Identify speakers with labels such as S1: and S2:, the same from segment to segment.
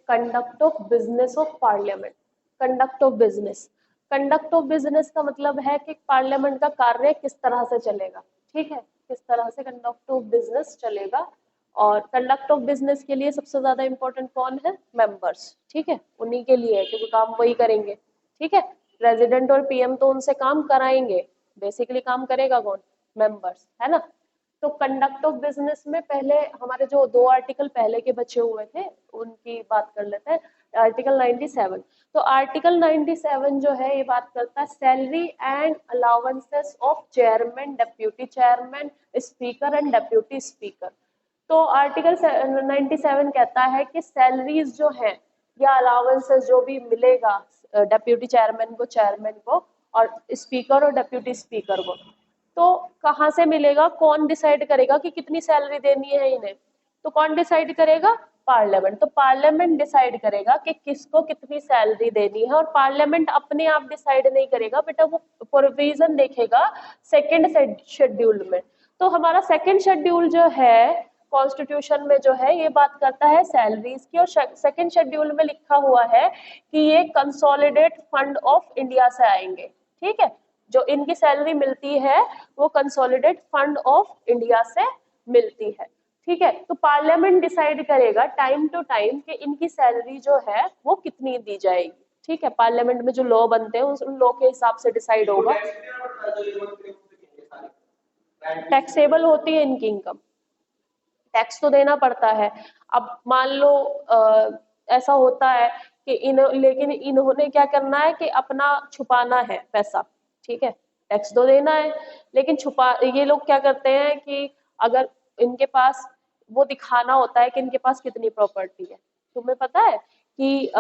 S1: Conduct of business of parliament. Conduct of business, conduct of business का मतलब है कि पार्लियामेंट का कार्य किस तरह से चलेगा, ठीक है, किस तरह से कंडक्ट ऑफ बिजनेस चलेगा। और कंडक्ट ऑफ बिजनेस के लिए सबसे ज्यादा इंपॉर्टेंट कौन है, मेंबर्स, ठीक है, उन्हीं के लिए है क्योंकि काम वही करेंगे, ठीक है। प्रेसिडेंट और पीएम तो उनसे काम कराएंगे, बेसिकली काम करेगा कौन, मेंबर्स, है ना। तो कंडक्ट ऑफ बिजनेस में पहले हमारे जो दो आर्टिकल पहले के बचे हुए थे उनकी बात कर लेते हैं। आर्टिकल 97, तो आर्टिकल 97 जो है ये बात करता है salary and allowances of chairman, deputy chairman, speaker and deputy speaker. तो आर्टिकल 97 कहता है कि सैलरीज जो है या अलाउंसेस जो भी मिलेगा डेप्यूटी चेयरमैन को और स्पीकर और डेप्यूटी स्पीकर को, तो कहाँ से मिलेगा, कौन डिसाइड करेगा कि कितनी सैलरी देनी है इन्हें, तो कौन डिसाइड करेगा, पार्लियामेंट। तो पार्लियामेंट डिसाइड करेगा कि किसको कितनी सैलरी देनी है, और पार्लियामेंट अपने आप डिसाइड नहीं करेगा बेटा, वो प्रोविजन देखेगा सेकंड शेड्यूल में। तो हमारा सेकंड शेड्यूल जो है कॉन्स्टिट्यूशन में जो है ये बात करता है सैलरीज की, और सेकंड शेड्यूल में लिखा हुआ है कि ये कंसोलिडेट फंड ऑफ इंडिया से आएंगे, ठीक है, जो इनकी सैलरी मिलती है वो कंसोलिडेट फंड ऑफ इंडिया से मिलती है, ठीक है। तो पार्लियामेंट डिसाइड करेगा टाइम टू टाइम कि इनकी सैलरी जो है वो कितनी दी जाएगी, ठीक है। पार्लियामेंट में जो लॉ बनते हैं उन लॉ के हिसाब से डिसाइड होगा। टैक्सेबल होती है इनकी इनकम, टैक्स तो देना पड़ता है। अब मान लो ऐसा होता है कि लेकिन इन्होंने क्या करना है कि अपना छुपाना है पैसा, ठीक है, टैक्स तो देना है लेकिन छुपा, ये लोग क्या करते हैं कि अगर इनके पास वो दिखाना होता है कि इनके पास कितनी प्रॉपर्टी है। तुम्हें पता है कि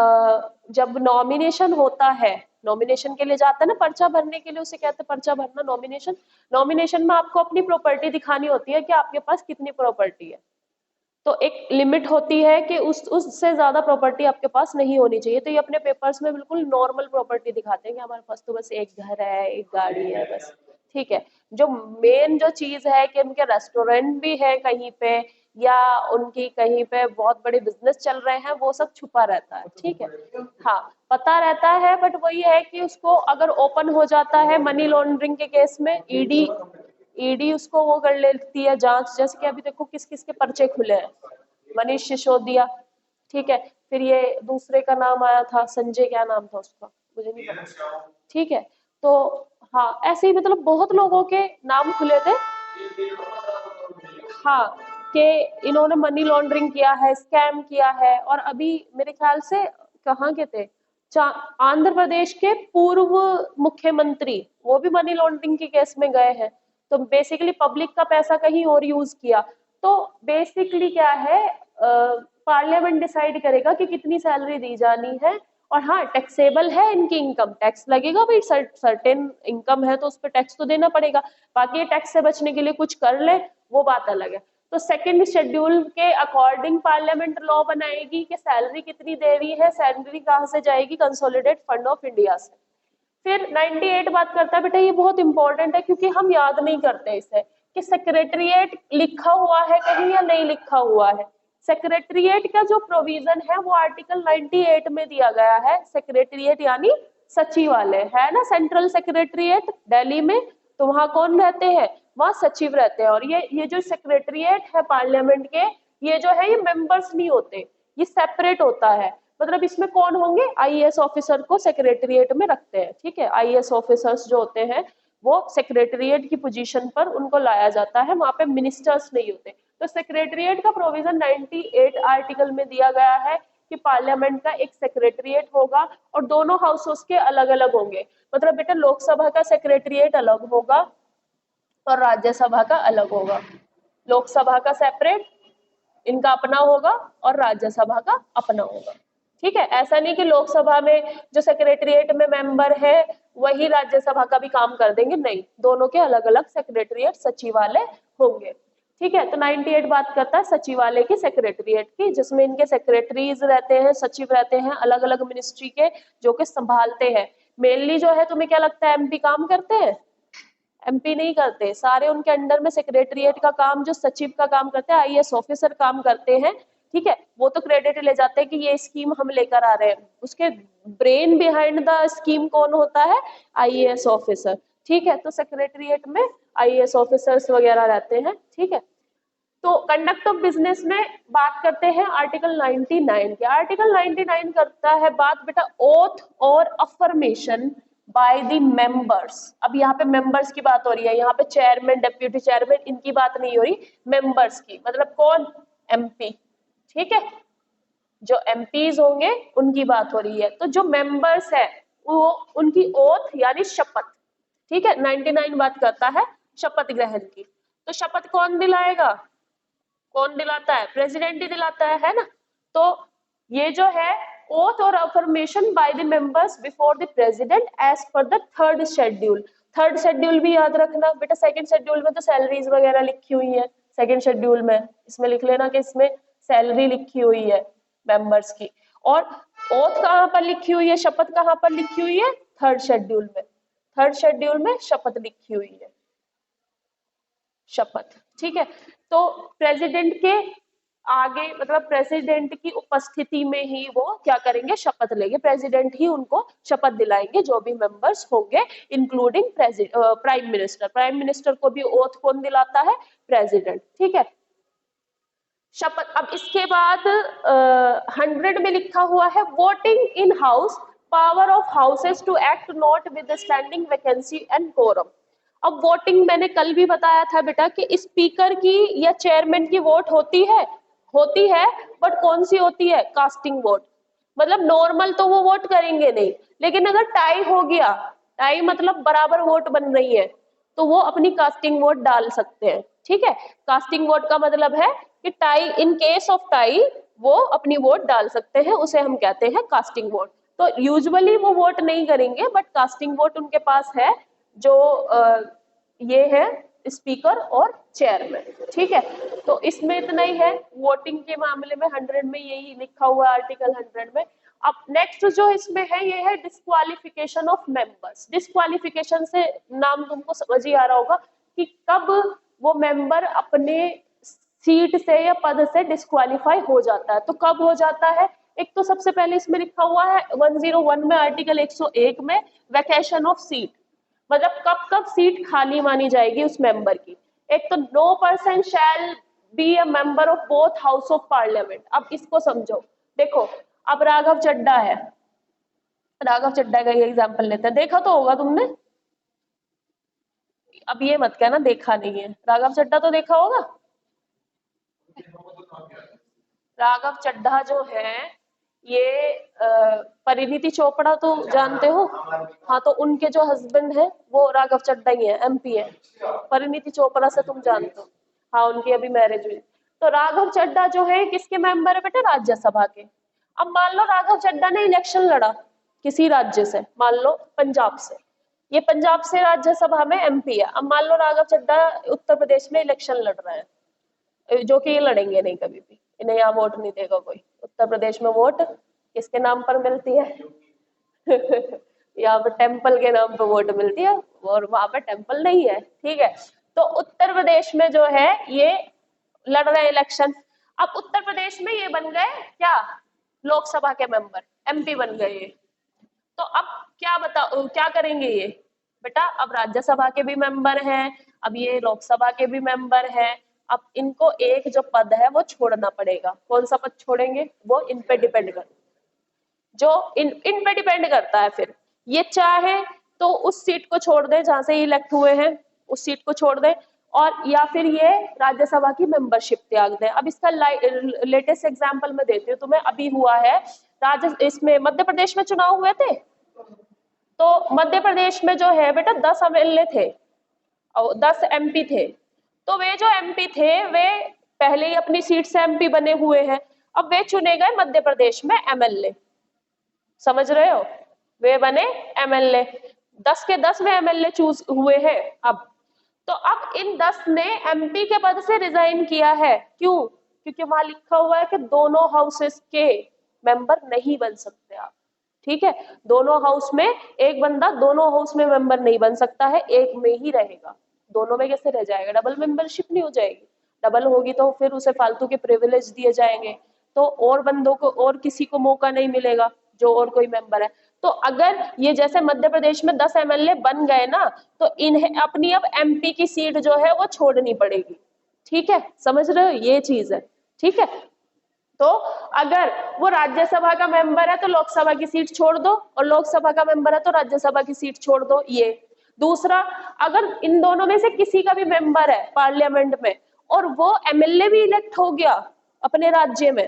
S1: जब नॉमिनेशन होता है, नॉमिनेशन के लिए जाता है ना, पर्चा भरने के लिए, उसे कहते हैं पर्चा भरना, नॉमिनेशन। नॉमिनेशन में आपको अपनी प्रॉपर्टी दिखानी होती है कि आपके पास कितनी प्रॉपर्टी है। तो एक लिमिट होती है कि उससे ज्यादा प्रॉपर्टी आपके पास नहीं होनी चाहिए। तो ये अपने पेपर्स में बिल्कुल नॉर्मल प्रॉपर्टी दिखाते हैं कि हमारे पास तो बस एक घर है, एक गाड़ी है, बस, ठीक है। जो मेन जो चीज है कि उनके रेस्टोरेंट भी है कहीं पे, या उनकी कहीं पे बहुत बड़े बिजनेस चल रहे हैं, वो सब छुपा रहता है, ठीक है। हाँ, पता रहता है, बट वही है कि उसको अगर ओपन हो जाता है मनी लॉन्ड्रिंग के केस में, ईडी उसको वो कर लेती है जांच। जैसे कि अभी देखो किस किस के पर्चे खुले हैं, मनीष सिसोदिया, ठीक है, फिर ये दूसरे का नाम आया था संजय, क्या नाम था उसका मुझे नहीं पता, ठीक है। तो हाँ, ऐसे ही मतलब बहुत लोगों के नाम खुले थे, हाँ, कि इन्होंने मनी लॉन्ड्रिंग किया है, स्कैम किया है। और अभी मेरे ख्याल से कहाँ के थे, आंध्र प्रदेश के पूर्व मुख्यमंत्री, वो भी मनी लॉन्ड्रिंग के केस में गए हैं। तो बेसिकली पब्लिक का पैसा कहीं और यूज किया। तो बेसिकली क्या है, पार्लियामेंट डिसाइड करेगा कि कितनी सैलरी दी जानी है। और हाँ, टैक्सेबल है इनकी इनकम, टैक्स लगेगा भाई, सर्टेन इनकम है तो उस पर टैक्स तो देना पड़ेगा। बाकी ये टैक्स से बचने के लिए कुछ कर ले वो बात अलग है। तो सेकंड शेड्यूल के अकॉर्डिंग पार्लियामेंट लॉ बनाएगी कि सैलरी कितनी देनी है, सैलरी कहाँ से जाएगी, कंसोलिडेट फंड ऑफ इंडिया से। फिर 98 बात करता है, बेटा ये बहुत इंपॉर्टेंट है क्योंकि हम याद नहीं करते इसे, कि सेक्रेटरिएट लिखा हुआ है कहीं या नहीं लिखा हुआ है। सेक्रेटरिएट का जो प्रोविजन है वो आर्टिकल 98 में दिया गया है। सेक्रेटरिएट यानी सचिवालय है ना, सेंट्रल सेक्रेटरिएट दिल्ली में, तो वहां कौन रहते हैं, वहां सचिव रहते हैं। और ये जो सेक्रेटरिएट है पार्लियामेंट के, ये जो है ये मेंबर्स नहीं होते, ये सेपरेट होता है। मतलब इसमें कौन होंगे, आईएएस ऑफिसर को सेक्रेटरिएट में रखते हैं, ठीक है। आईएएस ऑफिसर्स जो होते हैं वो सेक्रेटरिएट की पोजीशन पर उनको लाया जाता है, वहां पे मिनिस्टर्स नहीं होते। तो सेक्रेटरिएट का प्रोविजन 98 आर्टिकल में दिया गया है कि पार्लियामेंट का एक सेक्रेटरिएट होगा और दोनों हाउसेस के अलग अलग होंगे। मतलब बेटा लोकसभा का सेक्रेटरिएट अलग होगा और राज्यसभा का अलग होगा। लोकसभा का सेपरेट इनका अपना होगा और राज्यसभा का अपना होगा, ठीक है। ऐसा नहीं कि लोकसभा में जो सेक्रेटरिएट में मेंबर है वही राज्यसभा का भी काम कर देंगे, नहीं, दोनों के अलग अलग सेक्रेटरिएट सचिवालय होंगे, ठीक है। तो 98 बात करता है सचिवालय की, सेक्रेटरिएट की, जिसमें इनके सेक्रेटरीज रहते हैं, सचिव रहते हैं अलग अलग मिनिस्ट्री के, जो कि संभालते हैं। मेनली जो है, तुम्हें क्या लगता है एमपी काम करते हैं, एमपी नहीं करते, सारे उनके अंडर में सेक्रेटरिएट का काम, जो सचिव का काम करते हैं, आईएएस ऑफिसर काम करते हैं। ठीक है, वो तो क्रेडिट ले जाते हैं कि ये स्कीम हम लेकर आ रहे हैं, उसके ब्रेन बिहाइंड द स्कीम कौन होता है? IAS officer. ठीक है, तो सेक्रेटरीट में आईएएस ऑफिसर्स वगैरह रहते हैं। ठीक है, तो कंडक्ट ऑफ बिजनेस में बात करते हैं आर्टिकल 99 की। आर्टिकल 99 करता है बात बेटा ओथ और अफर्मेशन बाय द मेंबर्स। अब यहाँ पे मेंबर्स की बात हो रही है, यहाँ पे चेयरमैन, डिप्यूटी चेयरमैन इनकी बात नहीं हो रही, मेंबर्स की, मतलब कौन? एमपी। ठीक है, जो एमपीज होंगे उनकी बात हो रही है। तो जो मेंबर्स है वो उनकी ओथ यानी शपथ। ठीक है, 99 बात करता है शपथ ग्रहण की। तो शपथ कौन दिलाएगा? कौन दिलाता है? प्रेसिडेंट ही दिलाता है ना। तो ये जो है ओथ और affirmation by the members before the president as per the third schedule. Third schedule भी याद रखना बेटा, सेकंड शेड्यूल में तो सैलरीज वगैरह लिखी हुई है, सेकंड शेड्यूल में इसमें लिख लेना कि इसमें सैलरी लिखी हुई है मेंबर्स की। और ओथ कहाँ पर लिखी हुई है, शपथ कहाँ पर लिखी हुई है? थर्ड शेड्यूल में। थर्ड शेड्यूल में शपथ लिखी हुई है, शपथ। ठीक है, तो प्रेसिडेंट के आगे मतलब प्रेसिडेंट की उपस्थिति में ही वो क्या करेंगे? शपथ लेंगे। प्रेसिडेंट ही उनको शपथ दिलाएंगे, जो भी मेंबर्स होंगे, including prime minister. Prime minister को भी ओथ कौन दिलाता है? प्रेसिडेंट। ठीक है, शपथ। अब इसके बाद 100 में लिखा हुआ है voting in house, power of houses to act notwithstanding vacancy and quorum. अब वोटिंग मैंने कल भी बताया था बेटा कि स्पीकर की या चेयरमैन की वोट होती है, बट कौन सी होती है? Casting vote. मतलब नॉर्मल तो वो वोट करेंगे नहीं, लेकिन अगर टाई हो गया, टाई मतलब बराबर वोट बन रही है, तो वो अपनी कास्टिंग वोट डाल सकते हैं। ठीक है, कास्टिंग वोट का मतलब है कि tie, in case of tie वो अपनी वोट डाल सकते हैं, उसे हम कहते हैं कास्टिंग वोट। तो यूजुअली वो वोट नहीं करेंगे, बट कास्टिंग वोट उनके पास है, जो ये है स्पीकर और चेयरमैन। ठीक है, तो इसमें इतना ही है वोटिंग के मामले में। 100 में यही लिखा हुआ है, आर्टिकल 100 में। अब नेक्स्ट जो इसमें है ये है डिस्क्वालिफिकेशन ऑफ मेंबर्स। डिस्क्वालिफिकेशन से नाम तुमको समझ ही आ रहा होगा कि कब वो मेंबर अपने सीट से या पद से डिस्क्वालीफाई हो जाता है। तो कब हो जाता है? एक तो सबसे पहले इसमें लिखा हुआ है 101 में, आर्टिकल 101 में, वैकेशन ऑफ सीट। मतलब कब कब सीट खाली मानी जाएगी उस मेंबर की। एक तो no person shall be a member of both house of parliament. अब इसको समझो, देखो अब राघव चड्ढा है, राघव चड्ढा का ये एग्जाम्पल लेते हैं, देखा तो होगा तुमने। अब ये मत कहना देखा नहीं है, राघव चड्ढा तो देखा होगा। राघव चड्ढा जो है ये परिणीति चोपड़ा तो जानते हो, हाँ, तो उनके जो हस्बैंड है वो राघव चड्ढा ही है, एमपी है। परिणीति चोपड़ा से तुम जानते हो, हाँ, उनकी अभी मैरिज हुई। तो राघव चड्ढा जो है किसके मेंबर है बेटा? राज्यसभा के। अब मान लो राघव चड्ढा ने इलेक्शन लड़ा किसी राज्य से, मान लो पंजाब से, ये पंजाब से राज्यसभा में एमपी है। अब मान लो राघव चड्ढा उत्तर प्रदेश में इलेक्शन लड़ रहा है, जो कि ये लड़ेंगे नहीं कभी भी, इन्हें यहाँ वोट नहीं देगा कोई। उत्तर प्रदेश में वोट किसके नाम पर मिलती है? यहाँ पे टेम्पल के नाम पर वोट मिलती है, और वहां पे टेम्पल नहीं है। ठीक है, तो उत्तर प्रदेश में जो है ये लड़ रहे इलेक्शन। अब उत्तर प्रदेश में ये बन गए क्या? लोकसभा के मेंबर, एमपी बन गए ये। तो अब क्या करेंगे ये बेटा? अब राज्यसभा के भी मेंबर हैं, अब ये लोकसभा के भी मेंबर हैं। अब इनको एक जो पद है वो छोड़ना पड़ेगा। कौन सा पद छोड़ेंगे? वो इन पे डिपेंड कर, जो इन पे डिपेंड करता है। फिर ये चाहे तो उस सीट को छोड़ दे जहां से इलेक्ट हुए हैं, उस सीट को छोड़ दे, और या फिर ये राज्यसभा की मेंबरशिप त्याग दे। अब इसका लेटेस्ट एग्जांपल मैं देती हूँ तुम्हें, अभी हुआ है इसमें मध्य प्रदेश में चुनाव हुए थे। तो मध्य प्रदेश में जो है बेटा 10 एमएलए थे और 10 एमपी थे। तो वे जो एमपी थे वे पहले ही अपनी सीट से एमपी बने हुए हैं, अब वे चुने गए मध्य प्रदेश में एमएलए। समझ रहे हो? वे बने एमएलए, 10 के 10 में एमएलए चूज हुए हैं। अब तो अब इन 10 ने एमपी के पद से रिजाइन किया है। क्यों? क्योंकि वहां लिखा हुआ है कि दोनों हाउसेस के मेंबर नहीं बन सकते आप। ठीक है, दोनों हाउस में एक बंदा दोनों हाउस में मेंबर नहीं बन सकता है, एक में ही रहेगा। दोनों में कैसे रह जाएगा? डबल मेंबरशिप नहीं हो जाएगी। डबल होगी तो फिर उसे फालतू के प्रिविलेज दिए जाएंगे, तो और बंदों को और किसी को मौका नहीं मिलेगा जो और कोई मेंबर है। तो अगर ये जैसे मध्य प्रदेश में 10 एमएलए बन गए ना, तो इन्हें अपनी अब एमपी की सीट जो है वो छोड़नी पड़ेगी। ठीक है, समझ रहे हो, ये चीज है। ठीक है, तो अगर वो राज्यसभा का मेंबर है तो लोकसभा की सीट छोड़ दो, और लोकसभा का मेंबर है तो राज्यसभा की सीट छोड़ दो। ये दूसरा, अगर इन दोनों में से किसी का भी मेंबर है पार्लियामेंट में और वो एमएलए भी इलेक्ट हो गया अपने राज्य में,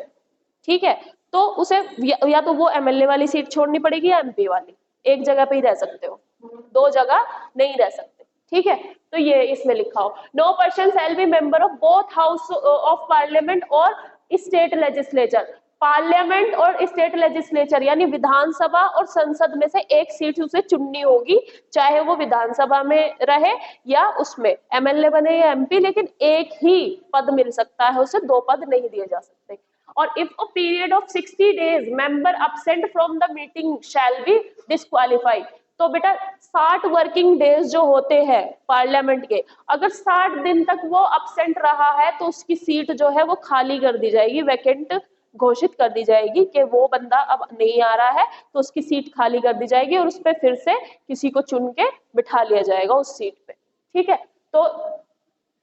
S1: ठीक है, तो उसे या तो वो एमएलए वाली सीट छोड़नी पड़ेगी या एमपी वाली, एक जगह पे ही रह सकते हो, दो जगह नहीं रह सकते। ठीक है, तो ये इसमें लिखा हो, no person shall be member of both house of parliament और स्टेट लेजिस्लेचर। पार्लियामेंट और स्टेट लेजिस्लेचर यानी विधानसभा और संसद में से एक सीट उसे चुननी होगी, चाहे वो विधानसभा में रहे या उसमें एमएलए बने या एमपी, लेकिन एक ही पद मिल सकता है उसे, दो पद नहीं दिए जा सकते। और if a period of 60 days member absent from the meeting shall be disqualified. तो बेटा 60 वर्किंग डेज जो होते हैं पार्लियामेंट के, अगर 60 दिन तक वो अब्सेंट रहा है तो उसकी सीट जो है वो खाली कर दी जाएगी, वैकेंट घोषित कर दी जाएगी कि वो बंदा अब नहीं आ रहा है, तो उसकी सीट खाली कर दी जाएगी और उस पर फिर से किसी को चुन के बिठा लिया जाएगा उस सीट पे। ठीक है, तो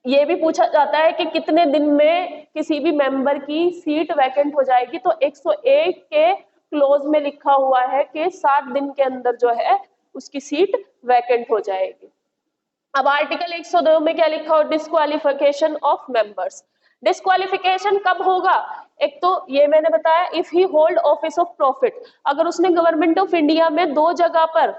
S1: ये भी पूछा जाता है कि कितने दिन में किसी भी मेंबर की सीट वैकेंट हो जाएगी, तो 101 के क्लोज में लिखा हुआ है कि 60 दिन के अंदर जो है उसकी सीट वैकेंट हो जाएगी। अब आर्टिकल 102 में क्या लिखा हो, डिस्क्वालिफिकेशन ऑफ मेंबर्स। डिस्क्वालिफिकेशन कब होगा, एक तो ये मैंने बताया, if he hold office of profit, अगर उसने गवर्नमेंट ऑफ इंडिया में दो जगह पर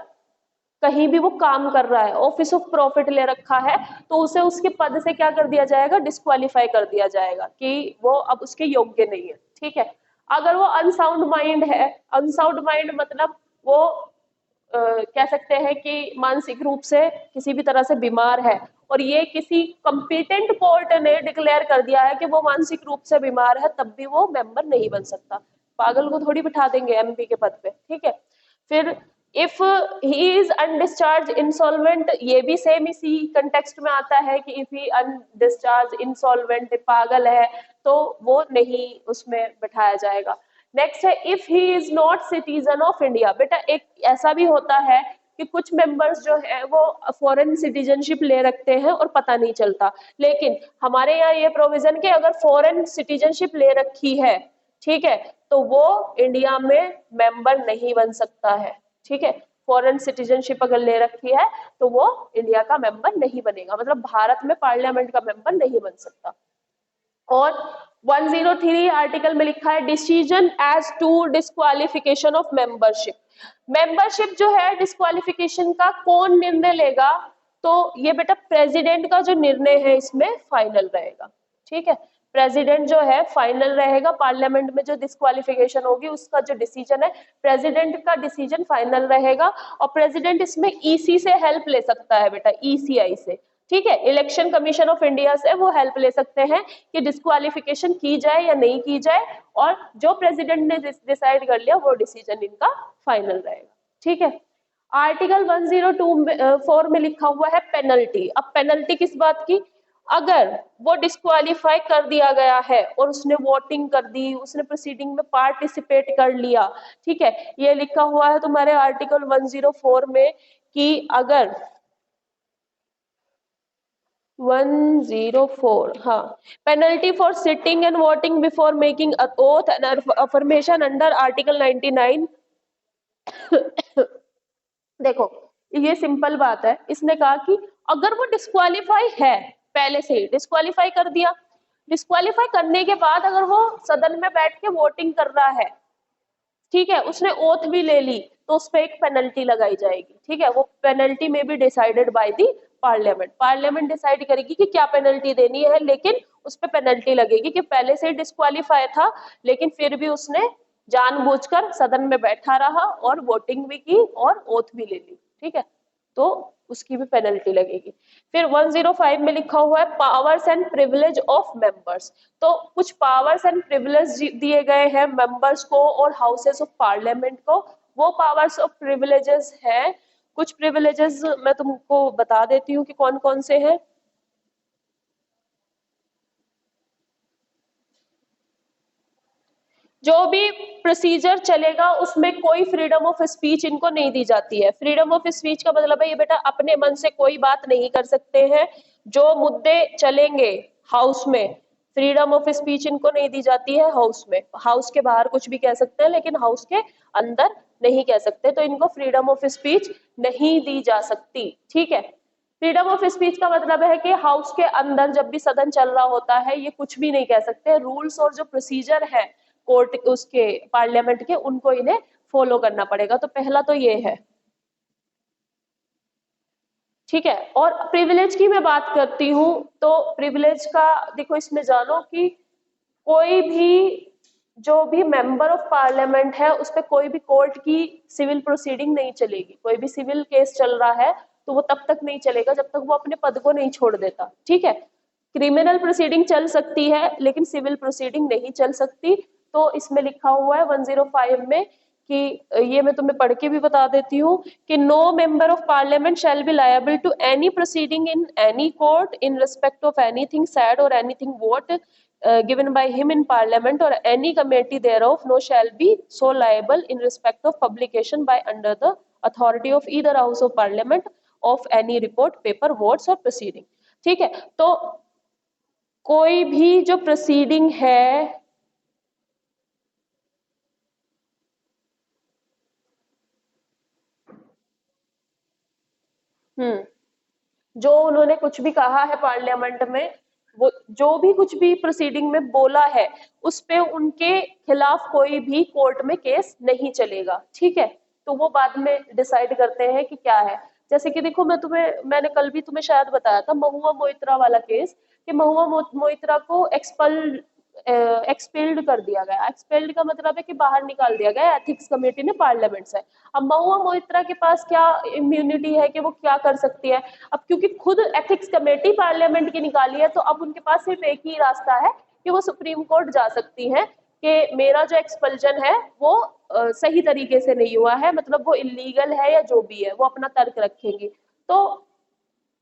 S1: कहीं भी वो काम कर रहा है, ऑफिस ऑफ प्रॉफिट ले रखा है, तो उसे उसके पद से क्या कर दिया जाएगा, डिस्क्वालीफाई कर दिया जाएगा कि वो अब उसके योग्य नहीं है। ठीक है, अगर वो अनसाउंड माइंड है, अनसाउंड माइंड मतलब वो कह सकते हैं कि मानसिक रूप से किसी भी तरह से बीमार है, और ये किसी कंपिटेंट कोर्ट ने डिक्लेयर कर दिया है कि वो मानसिक रूप से बीमार है, तब भी वो मेंबर नहीं बन सकता। पागल को थोड़ी बिठा देंगे एमपी के पद पे। ठीक है, फिर if he is undischarged insolvent, ये भी सेम इसी कंटेक्स्ट में आता है कि इफ ही अनडिस्चार्ज इंसॉल्वेंट, पागल है, तो वो नहीं उसमें बिठाया जाएगा। नेक्स्ट है if he is not citizen of India. बेटा एक ऐसा भी होता है कि कुछ मेंबर्स जो है वो फॉरेन सिटीजनशिप ले रखते हैं और पता नहीं चलता, लेकिन हमारे यहाँ ये प्रोविजन कि अगर फॉरेन सिटीजनशिप ले रखी है, ठीक है, तो वो इंडिया में मेंबर नहीं बन सकता है। ठीक है, फॉरेन सिटीजनशिप अगर ले रखी है तो वो इंडिया का मेंबर नहीं बनेगा, मतलब भारत में पार्लियामेंट का मेंबर नहीं बन सकता। और 103 आर्टिकल में लिखा है decision as to disqualification of membership. Membership जो है डिस्क्वालिफिकेशन का कौन निर्णय लेगा, तो ये बेटा प्रेसिडेंट का जो निर्णय है इसमें फाइनल रहेगा। ठीक है, प्रेसिडेंट जो है फाइनल रहेगा, पार्लियामेंट में जो डिस्क्वालिफिकेशन होगी उसका जो डिसीजन है, प्रेसिडेंट का डिसीजन फाइनल रहेगा। और प्रेसिडेंट इसमें ईसी से हेल्प ले सकता है बेटा, ईसीआई से। ठीक है, इलेक्शन कमीशन ऑफ इंडिया से वो हेल्प ले सकते हैं कि डिस्क्वालिफिकेशन की जाए या नहीं की जाए, और जो प्रेसिडेंट ने डिसाइड कर लिया वो डिसीजन इनका फाइनल रहेगा। ठीक है, आर्टिकल 102 में लिखा हुआ है पेनल्टी। अब पेनल्टी किस बात की, अगर वो डिस्क्वालीफाई कर दिया गया है और उसने वोटिंग कर दी, उसने प्रोसीडिंग में पार्टिसिपेट कर लिया, ठीक है, ये लिखा हुआ है तुम्हारे आर्टिकल 104 में कि अगर 104, हाँ, penalty for sitting and voting before making oath and affirmation under article 99। देखो ये सिंपल बात है, इसने कहा कि अगर वो डिस्क्वालीफाई है, पहले से ही डिस्क्वालीफाई कर दिया, डिस्क्वालीफाई करने के बाद अगर वो सदन में बैठ के वोटिंग कर रहा है, ठीक है, उसने ओथ भी ले ली, तो उस पर एक पेनल्टी लगाई जाएगी। ठीक है, वो पेनल्टी में भी decided by the parliament, parliament decide करेगी कि क्या पेनल्टी देनी है, लेकिन उस पर पेनल्टी लगेगी कि पहले से ही डिस्क्वालीफाई था लेकिन फिर भी उसने जानबूझकर सदन में बैठा रहा और वोटिंग भी की और ओथ भी ले ली। ठीक है, तो उसकी भी पेनल्टी लगेगी। फिर 105 में लिखा हुआ है powers and privilege of members. तो कुछ पावर्स एंड प्रिविलेज दिए गए हैं मेंबर्स को और हाउसेस ऑफ पार्लियामेंट को। वो पावर्स ऑफ प्रिविलेजेस हैं, कुछ प्रिविलेजेस मैं तुमको बता देती हूँ कि कौन कौन से हैं। जो भी प्रोसीजर चलेगा उसमें कोई फ्रीडम ऑफ स्पीच इनको नहीं दी जाती है। फ्रीडम ऑफ स्पीच का मतलब है ये बेटा अपने मन से कोई बात नहीं कर सकते हैं। जो मुद्दे चलेंगे हाउस में, फ्रीडम ऑफ स्पीच इनको नहीं दी जाती है हाउस में। हाउस के बाहर कुछ भी कह सकते हैं लेकिन हाउस के अंदर नहीं कह सकते, तो इनको फ्रीडम ऑफ स्पीच नहीं दी जा सकती। ठीक है, फ्रीडम ऑफ स्पीच का मतलब है कि हाउस के अंदर जब भी सदन चल रहा होता है ये कुछ भी नहीं कह सकते। रूल्स और जो प्रोसीजर है कोर्ट उसके पार्लियामेंट के उनको इन्हें फॉलो करना पड़ेगा। तो पहला तो ये है। ठीक है, और प्रिविलेज की मैं बात करती हूँ तो प्रिविलेज का देखो इसमें जानो कि कोई भी जो भी मेंबर ऑफ पार्लियामेंट है उस पर कोई भी कोर्ट की सिविल प्रोसीडिंग नहीं चलेगी। कोई भी सिविल केस चल रहा है तो वो तब तक नहीं चलेगा जब तक वो अपने पद को नहीं छोड़ देता। ठीक है, क्रिमिनल प्रोसीडिंग चल सकती है लेकिन सिविल प्रोसीडिंग नहीं चल सकती। तो इसमें लिखा हुआ है 105 में कि ये मैं तुम्हें पढ़ के भी बता देती हूँ कि no member of parliament shall be liable to any proceeding in any court in respect of anything said और anything vote given by him in parliament or any committee thereof, no shall be so liable in respect of publication by under the authority of either house of parliament of any report, paper, votes or proceeding। ठीक है, तो कोई भी जो proceeding है जो उन्होंने कुछ भी कहा है पार्लियामेंट में, वो जो भी कुछ भी प्रोसीडिंग में बोला है उस पे उनके खिलाफ कोई भी कोर्ट में केस नहीं चलेगा। ठीक है, तो वो बाद में डिसाइड करते हैं कि क्या है। जैसे कि देखो मैंने कल भी तुम्हें शायद बताया था महुआ मोइत्रा वाला केस कि महुआ मोइत्रा को एक्सपेल्ड कर दिया गया। एक्सपेल्ड का मतलब है कि बाहर निकाल दिया गया एथिक्स कमेटी ने पार्लियामेंट से। अब महुआ मोइत्रा के पास क्या इम्यूनिटी है कि वो क्या कर सकती है? अब क्योंकि खुद एथिक्स कमेटी पार्लियामेंट की निकाली है तो अब उनके पास सिर्फ एक ही रास्ता है कि वो सुप्रीम कोर्ट जा सकती है कि मेरा जो एक्सपल्जन है वो सही तरीके से नहीं हुआ है, मतलब वो इलीगल है या जो भी है वो अपना तर्क रखेंगी। तो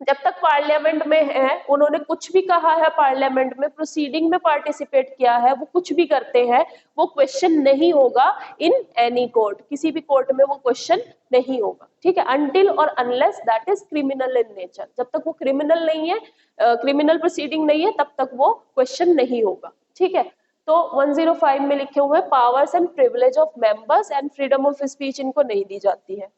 S1: जब तक पार्लियामेंट में है उन्होंने कुछ भी कहा है, पार्लियामेंट में प्रोसीडिंग में पार्टिसिपेट किया है, वो कुछ भी करते हैं वो क्वेश्चन नहीं होगा इन एनी कोर्ट, किसी भी कोर्ट में वो क्वेश्चन नहीं होगा। ठीक है, अनटिल और unless that is criminal in nature. जब तक वो क्रिमिनल नहीं है, क्रिमिनल प्रोसीडिंग नहीं है तब तक वो क्वेश्चन नहीं होगा। ठीक है, तो 105 में लिखे हुए powers and privilege of members and freedom of speech इनको नहीं दी जाती है।